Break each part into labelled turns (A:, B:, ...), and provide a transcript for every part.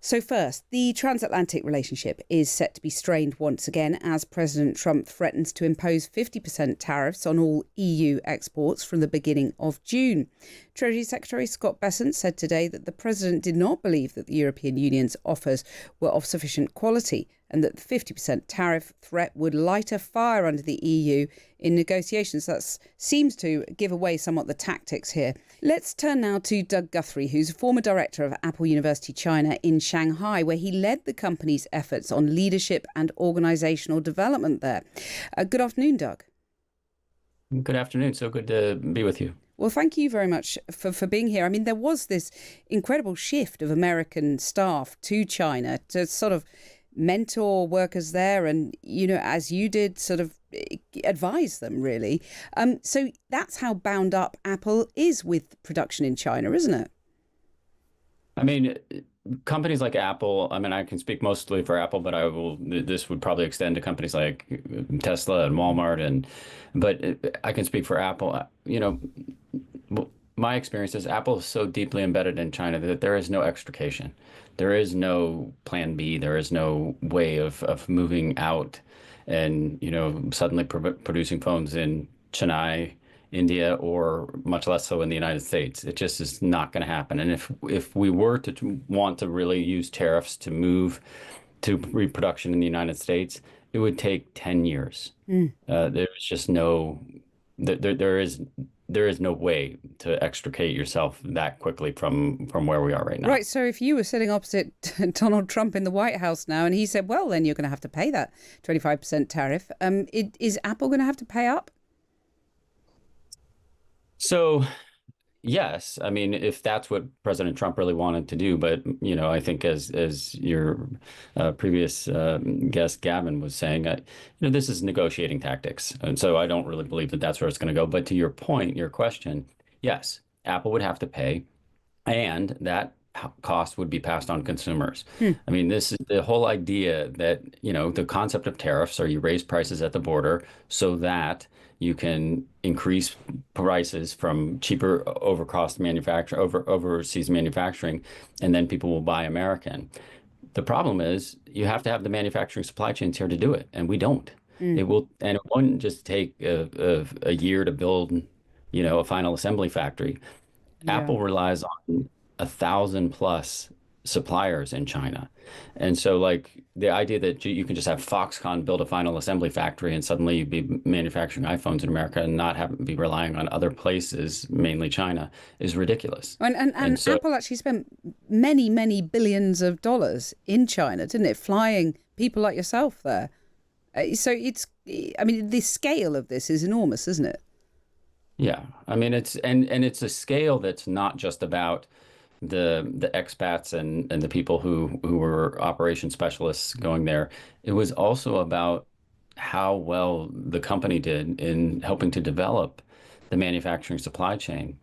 A: So, first, the transatlantic relationship is set to be strained once again as President Trump threatens to impose 50% tariffs on all EU exports from the beginning of June. Treasury Secretary Scott Bessent said today that the president did not believe that the European Union's offers were of sufficient quality and that the 50% tariff threat would light a fire under the EU in negotiations. That seems to give away somewhat the tactics here. Let's turn now to Doug Guthrie, who's a former director of Apple University China in Shanghai, where he led the company's efforts on leadership and organizational development there. Good afternoon, Doug.
B: Good afternoon. So good to be with you.
A: Well, thank you very much for being here. I mean, there was this incredible shift of American staff to China to sort of mentor workers there and, as you did, sort of advise them, really. So that's how bound up Apple is with production in China, isn't it?
B: I mean, companies like Apple, I mean, I can speak mostly for Apple, but this would probably extend to companies like Tesla and Walmart but I can speak for Apple. My experience is Apple is so deeply embedded in China that there is no extrication. There is no plan B. There is no way of moving out and, suddenly producing phones in Chennai, India, or much less so in the United States. It just is not going to happen. And if we were to want to really use tariffs to move to reproduction in the United States, it would take 10 years. There's just there is no way to extricate yourself that quickly from where we are right now.
A: Right. So if you were sitting opposite Donald Trump in the White House now and he said, well, then you're going to have to pay that 25% tariff, is Apple going to have to pay up?
B: So, yes, I mean, if that's what President Trump really wanted to do, but I think as your previous guest Gavin was saying, this is negotiating tactics, and so I don't really believe that that's where it's going to go. But to your point, your question, yes, Apple would have to pay, and that cost would be passed on consumers. I mean, this is the whole idea that, the concept of tariffs are you raise prices at the border so that you can increase prices from cheaper overseas manufacturing, and then people will buy American. The problem is you have to have the manufacturing supply chains here to do it, and we don't. It won't just take a year to build, a final assembly factory.
A: Yeah.
B: Apple relies on 1,000 plus suppliers in China. And so like the idea that you can just have Foxconn build a final assembly factory and suddenly you'd be manufacturing iPhones in America and not be relying on other places, mainly China, is ridiculous.
A: And so, Apple actually spent many, many billions of dollars in China, didn't it? Flying people like yourself there. So the scale of this is enormous, isn't it?
B: Yeah. I mean, it's a scale that's not just about the expats and the people who were operation specialists going there. It was also about how well the company did in helping to develop the manufacturing supply chain.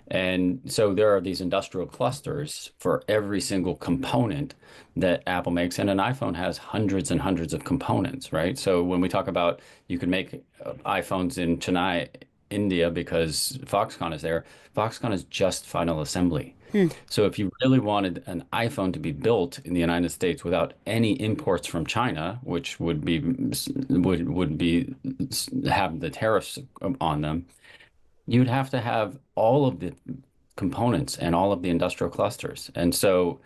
B: And so there are these industrial clusters for every single component that Apple makes. And an iPhone has hundreds and hundreds of components, right? So when we talk about you can make iPhones in Chennai, India, because Foxconn is there, Foxconn is just final assembly. So if you really wanted an iPhone to be built in the United States without any imports from China, which would have the tariffs on them, you'd have to have all of the components and all of the industrial clusters. And so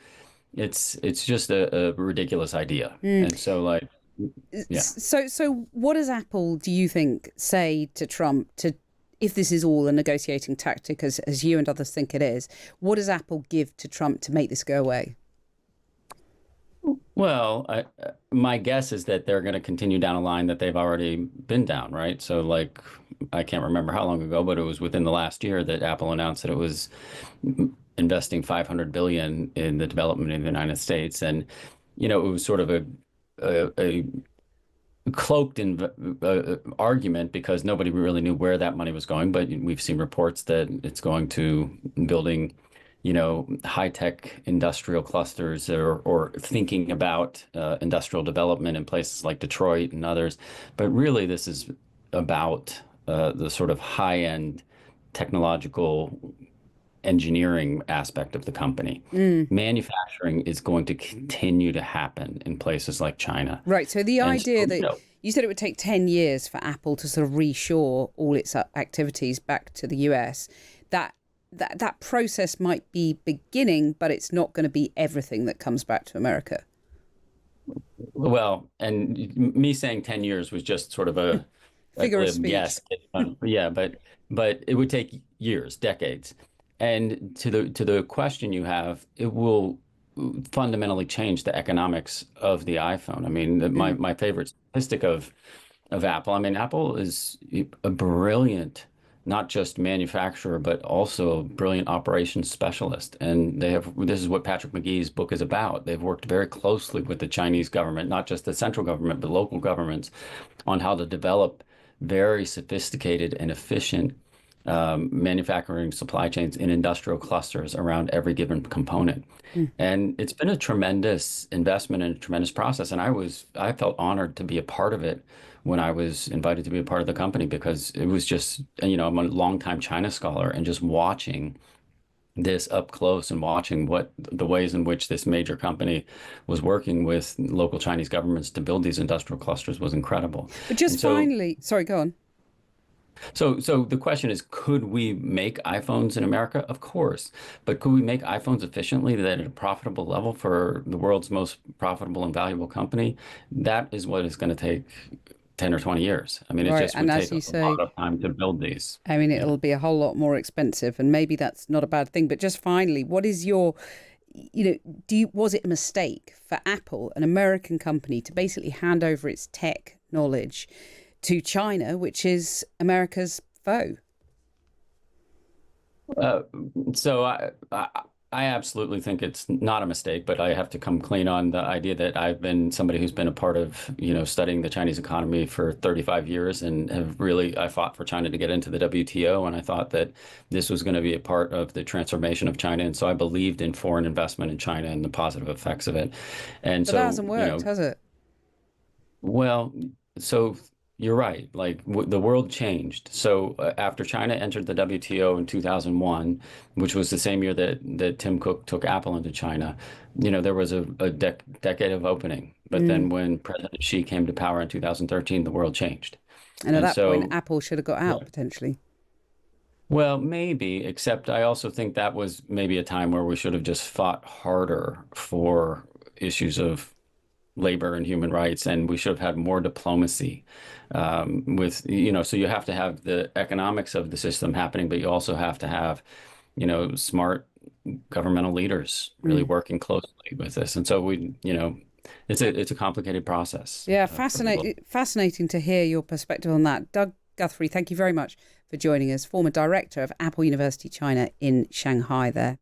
B: it's just a ridiculous idea. And so like, yeah.
A: So what does Apple, do you think, say to Trump if this is all a negotiating tactic, as you and others think it is, what does Apple give to Trump to make this go away?
B: Well, my guess is that they're going to continue down a line that they've already been down, right? So like, I can't remember how long ago, but it was within the last year that Apple announced that it was investing 500 billion in the development in the United States. And, it was sort of a cloaked in argument because nobody really knew where that money was going. But we've seen reports that it's going to building, high-tech industrial clusters or thinking about industrial development in places like Detroit and others. But really, this is about the sort of high-end technological engineering aspect of the company.
A: Mm.
B: Manufacturing is going to continue to happen in places like China.
A: Right. So the
B: And so,
A: idea
B: you
A: that
B: know,
A: you said it would take 10 years for Apple to sort of reshore all its activities back to the US, that process might be beginning, but it's not going to be everything that comes back to America.
B: well, and me saying 10 years was just sort of a ad
A: Figure of
B: lib
A: speech.
B: guess. Yeah, but it would take years, decades. And to the question you have, it will fundamentally change the economics of the iPhone. I mean,
A: Mm.
B: my favorite statistic of Apple. I mean, Apple is a brilliant, not just manufacturer, but also a brilliant operations specialist. And this is what Patrick McGee's book is about. They've worked very closely with the Chinese government, not just the central government, but local governments, on how to develop very sophisticated and efficient manufacturing supply chains in industrial clusters around every given component.
A: Mm.
B: And it's been a tremendous investment and a tremendous process. And I felt honored to be a part of it when I was invited to be a part of the company because it was just, I'm a longtime China scholar and just watching this up close and watching what the ways in which this major company was working with local Chinese governments to build these industrial clusters was incredible.
A: But just
B: And so
A: finally, sorry, go on.
B: so the question is, could we make iPhones in America? Of course. But could we make iPhones efficiently that at a profitable level for the world's most profitable and valuable company? That is what it's going to take 10 or 20 years. I mean, it
A: Right.
B: just
A: And
B: would
A: as
B: take a
A: you
B: lot
A: say,
B: of time to build these.
A: I mean,
B: Yeah.
A: it'll be a whole lot more expensive, and maybe that's not a bad thing. But just finally, what is your, was it a mistake for Apple, an American company, to basically hand over its tech knowledge to China, which is America's foe?
B: Uh, so I absolutely think it's not a mistake, but I have to come clean on the idea that I've been somebody who's been a part of, studying the Chinese economy for 35 years and I fought for China to get into the WTO, and I thought that this was going to be a part of the transformation of China. And so I believed in foreign investment in China and the positive effects of it. And
A: But that
B: so,
A: hasn't worked, has it?
B: well, so you're right. Like the world changed. So after China entered the WTO in 2001, which was the same year that Tim Cook took Apple into China, there was a decade of opening. But
A: Mm.
B: then when President Xi came to power in 2013, the world changed.
A: And at
B: And
A: that point,
B: so,
A: Apple should have got
B: yeah.
A: out potentially.
B: Well, maybe, except I also think that was maybe a time where we should have just fought harder for issues of labor and human rights, and we should have had more diplomacy so you have to have the economics of the system happening, but you also have to have, smart governmental leaders really
A: Mm.
B: working closely with this. And so it's a complicated process
A: Yeah,
B: for the global.
A: fascinating to hear your perspective on that. Doug Guthrie, thank you very much for joining us, former director of Apple University China in Shanghai there.